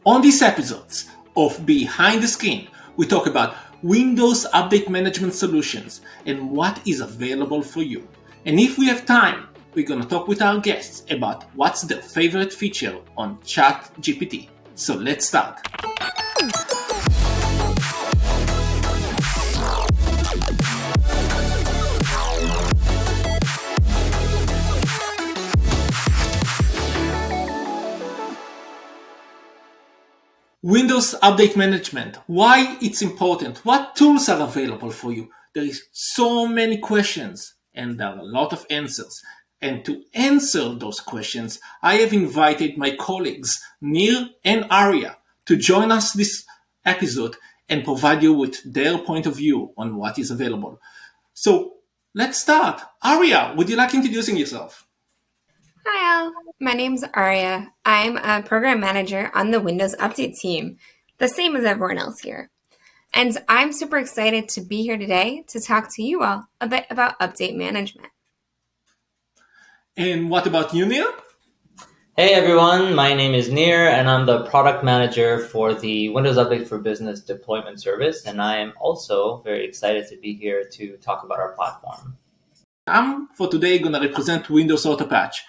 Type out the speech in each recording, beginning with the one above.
On these episodes of Behind the Screen, we talk about Windows Update Management solutions and what is available for you. And if we have time, we're going to talk with our guests about what's their favorite feature on ChatGPT. So let's start. Windows Update Management, why it's important, what tools are available for you. There is so many questions and there are a lot of answers. And to answer those questions, I have invited my colleagues Nir and Arya to join us this episode and provide you with their point of view on what is available. So let's start. Arya, would you like introducing yourself? Hi all, my name's Arya. I'm a program manager on the Windows Update team, the same as everyone else here. And I'm super excited to be here today to talk to you all a bit about update management. And what about you, Nir? Hey everyone, my name is Nir and I'm the product manager for the Windows Update for Business deployment service, and I am also very excited to be here to talk about our platform. I'm for today going to represent Windows Autopatch.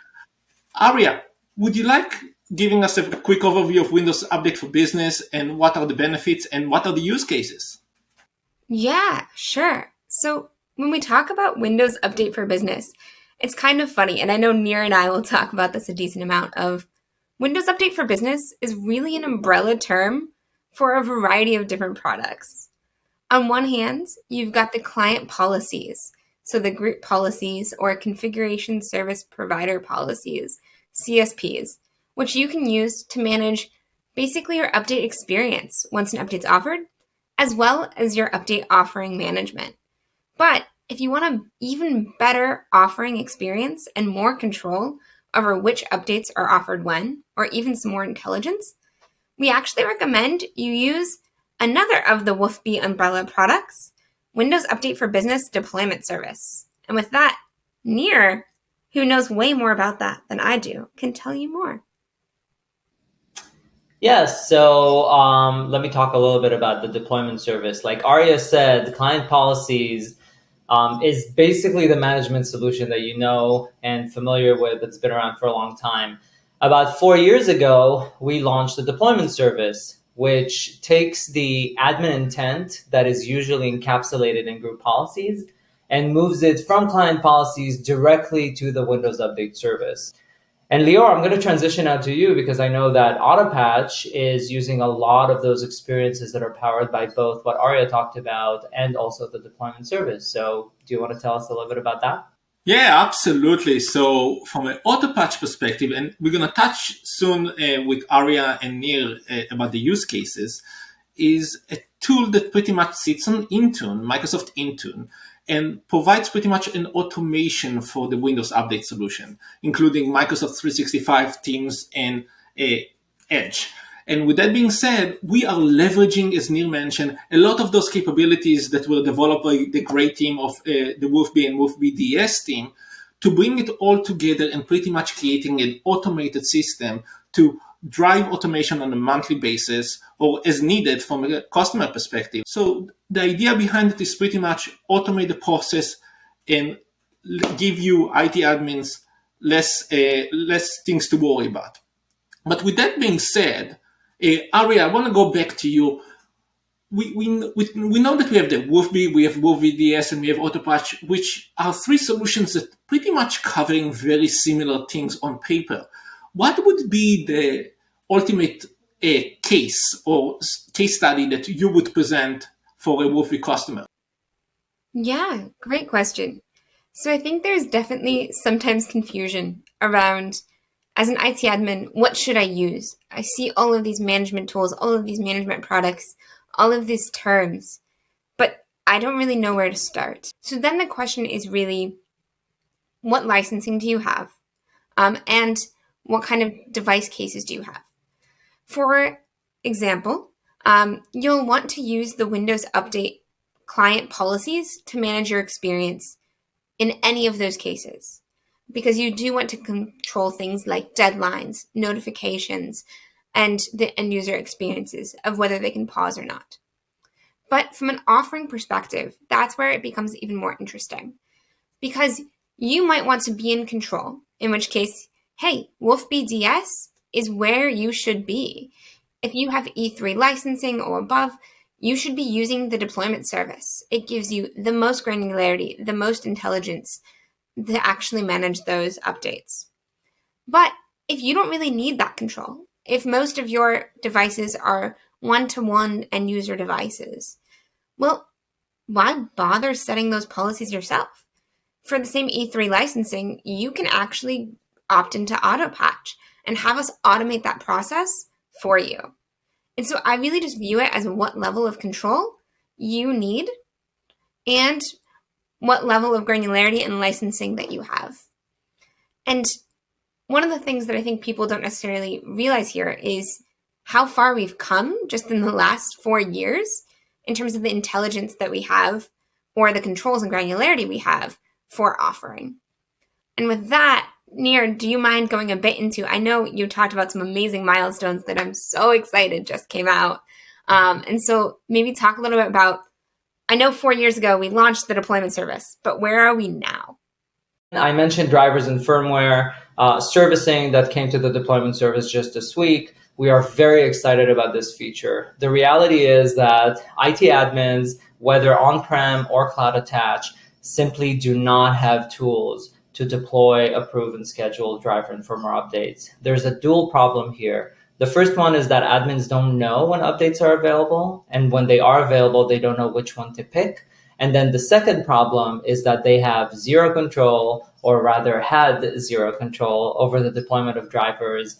Arya, would you like giving us a quick overview of Windows Update for Business and what are the benefits and what are the use cases? Yeah, sure. So when we talk about Windows Update for Business, it's kind of funny, and I know Nir and I will talk about this a decent amount of Windows Update for Business is really an umbrella term for a variety of different products. On one hand, you've got the client policies, so the group policies or configuration service provider policies, CSPs, which you can use to manage basically your update experience once an update's offered, as well as your update offering management. But if you want an even better offering experience and more control over which updates are offered when, or even some more intelligence, we actually recommend you use another of the WFB umbrella products, Windows Update for Business deployment service. And with that, Nir, who knows way more about that than I do, can tell you more. Yes, so let me talk a little bit about the deployment service. Like Arya said, the client policies is basically the management solution that you know and familiar with that's been around for a long time. About 4 years ago, we launched the deployment service, which takes the admin intent that is usually encapsulated in group policies and moves it from client policies directly to the Windows Update service. And Lior, I'm going to transition out to you because I know that Autopatch is using a lot of those experiences that are powered by both what Arya talked about and also the deployment service. So do you want to tell us a little bit about that? Yeah, absolutely. So from an Autopatch perspective, and we're going to touch soon with Arya and Nir about the use cases, is a tool that pretty much sits on Intune, Microsoft Intune, and provides pretty much an automation for the Windows Update solution, including Microsoft 365, Teams, and Edge. And with that being said, we are leveraging, as Nir mentioned, a lot of those capabilities that were developed by the great team of the WFB and WFB DS team to bring it all together and pretty much creating an automated system to drive automation on a monthly basis or as needed from a customer perspective. So the idea behind it is pretty much automate the process and give you IT admins less things to worry about. But with that being said, Arya, I want to go back to you. We know that we have the WFB, we have WFB DS, and we have Autopatch, which are three solutions that pretty much covering very similar things on paper. What would be the ultimate case or case study that you would present for a WFB customer? Yeah, great question. So I think there's definitely sometimes confusion around, as an IT admin, what should I use? I see all of these management tools, all of these management products, all of these terms, but I don't really know where to start. So then the question is really, what licensing do you have? And what kind of device cases do you have? For example, you'll want to use the Windows Update client policies to manage your experience in any of those cases, because you do want to control things like deadlines, notifications, and the end user experiences of whether they can pause or not. But from an offering perspective, that's where it becomes even more interesting, because you might want to be in control, in which case, hey, Wolf BDS is where you should be. If you have E3 licensing or above, you should be using the deployment service. It gives you the most granularity, the most intelligence to actually manage those updates. But if you don't really need that control, if most of your devices are one-to-one end user devices, well, why bother setting those policies yourself? For the same E3 licensing, you can actually opt into Autopatch and have us automate that process for you. And so I really just view it as what level of control you need and what level of granularity and licensing that you have. And one of the things that I think people don't necessarily realize here is how far we've come just in the last 4 years in terms of the intelligence that we have, or the controls and granularity we have for offering. And with that, Nir, do you mind going a bit into, I know you talked about some amazing milestones that I'm so excited just came out. And so maybe talk a little bit about, I know 4 years ago we launched the deployment service, but where are we now? I mentioned drivers and firmware servicing that came to the deployment service just this week. We are very excited about this feature. The reality is that IT admins, whether on-prem or cloud attached, simply do not have tools to deploy, approve, and schedule driver and firmware updates. There's a dual problem here. The first one is that admins don't know when updates are available, and when they are available, they don't know which one to pick. And then the second problem is that they have zero control, or rather had zero control over the deployment of drivers,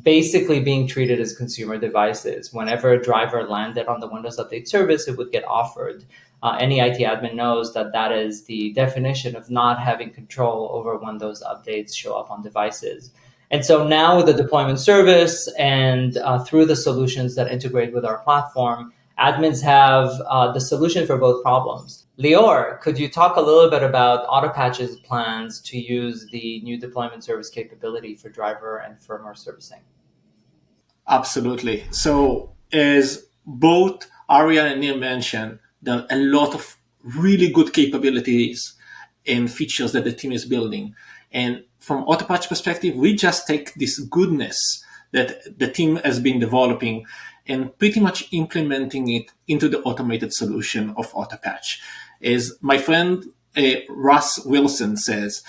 basically being treated as consumer devices. Whenever a driver landed on the Windows Update service, it would get offered. Any IT admin knows that that is the definition of not having control over when those updates show up on devices. And so now with the deployment service and through the solutions that integrate with our platform, admins have the solution for both problems. Lior, could you talk a little bit about Autopatch's plans to use the new deployment service capability for driver and firmware servicing? Absolutely. So as both Aria and Nir mentioned, there are a lot of really good capabilities and features that the team is building. And from Autopatch perspective, we just take this goodness that the team has been developing and pretty much implementing it into the automated solution of Autopatch. As my friend Russ Wilson says,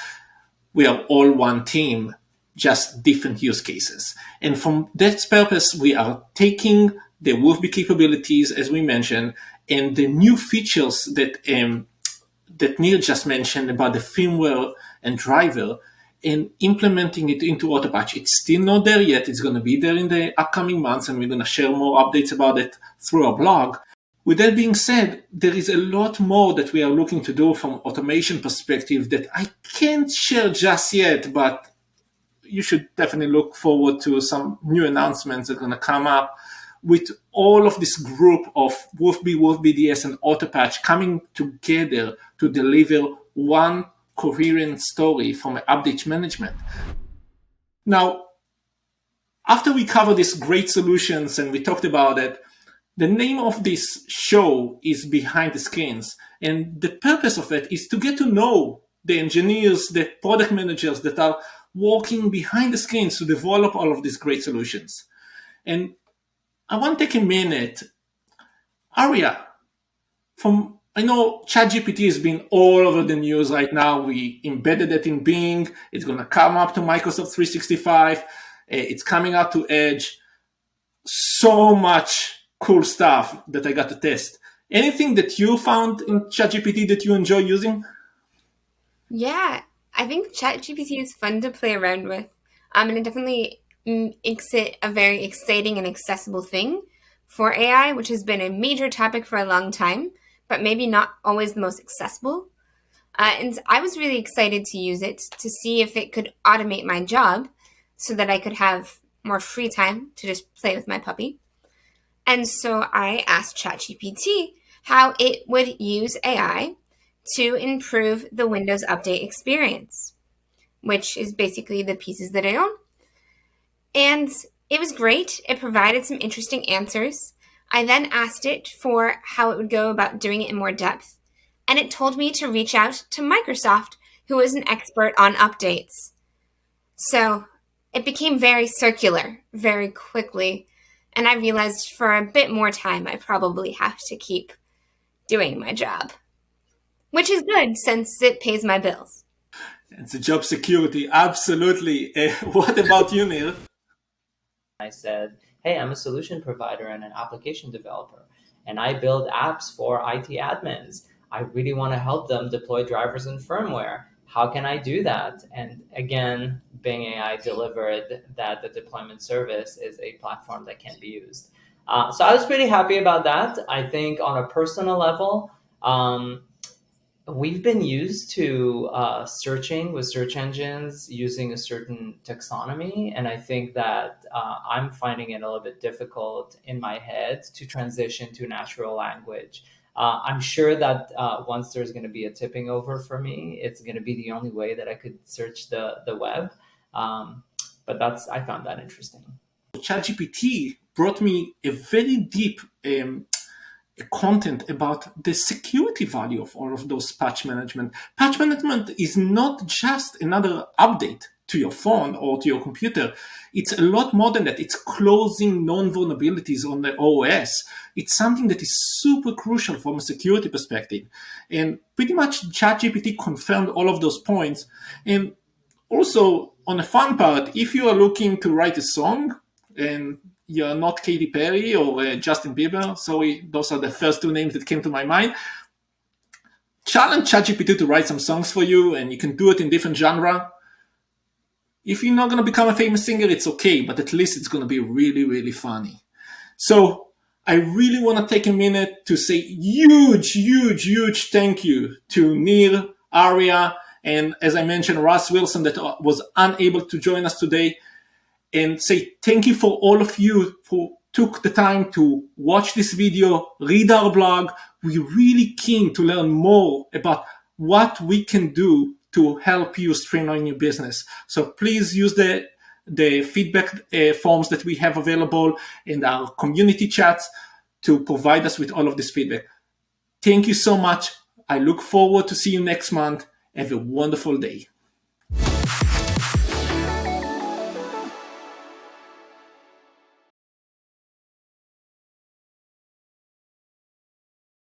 we are all one team, just different use cases. And from that purpose, we are taking the WolfBee capabilities, as we mentioned, and the new features that that Neil just mentioned about the firmware and driver, and implementing it into Autopatch. It's still not there yet. It's going to be there in the upcoming months, and we're going to share more updates about it through our blog. With that being said, there is a lot more that we are looking to do from automation perspective that I can't share just yet, but you should definitely look forward to some new announcements that are going to come up with all of this group of WolfBee, WolfBDS, and Autopatch coming together to deliver one coherent story from update management. Now, after we cover these great solutions and we talked about it, the name of this show is Behind the Screens. And the purpose of it is to get to know the engineers, the product managers that are working behind the screens to develop all of these great solutions. And I want to take a minute. Aria, I know ChatGPT has been all over the news right now. We embedded it in Bing. It's going to come up to Microsoft 365. It's coming out to Edge. So much cool stuff that I got to test. Anything that you found in ChatGPT that you enjoy using? Yeah, I think ChatGPT is fun to play around with. And it definitely makes it a very exciting and accessible thing for AI, which has been a major topic for a long time, but maybe not always the most accessible. And I was really excited to use it to see if it could automate my job so that I could have more free time to just play with my puppy. And so I asked ChatGPT how it would use AI to improve the Windows Update experience, which is basically the pieces that I own. And It was great. It provided some interesting answers. I then asked it for how it would go about doing it in more depth, and it told me to reach out to Microsoft, who is an expert on updates. So it became very circular very quickly, and I realized for a bit more time I probably have to keep doing my job, which is good since it pays my bills. It's a job security, absolutely. What about you, Neil? I said, hey, I'm a solution provider and an application developer, and I build apps for IT admins. I really want to help them deploy drivers and firmware. How can I do that? And again, Bing AI delivered that the deployment service is a platform that can be used. So I was pretty happy about that. I think on a personal level, we've been used to searching with search engines using a certain taxonomy. And I think that I'm finding it a little bit difficult in my head to transition to natural language. I'm sure that once there's going to be a tipping over for me, it's going to be the only way that I could search the web. But I found that interesting. ChatGPT brought me a very deep content about the security value of all of those patch management. Patch management is not just another update to your phone or to your computer. It's a lot more than that. It's closing known vulnerabilities on the OS. It's something that is super crucial from a security perspective. And pretty much ChatGPT confirmed all of those points. And also, on the fun part, if you are looking to write a song and you're not Katy Perry or Justin Bieber, sorry, those are the first two names that came to my mind, challenge ChatGPT to write some songs for you, and you can do it in different genre. If you're not going to become a famous singer, it's okay, but at least it's going to be really, really funny. So I really want to take a minute to say huge thank you to Nir, Aria, and as I mentioned, Russ Wilson that was unable to join us today, and say thank you for all of you who took the time to watch this video, read our blog. We're really keen to learn more about what we can do to help you streamline your business. So please use the feedback forms that we have available in our community chats to provide us with all of this feedback. Thank you so much. I look forward to see you next month. Have a wonderful day.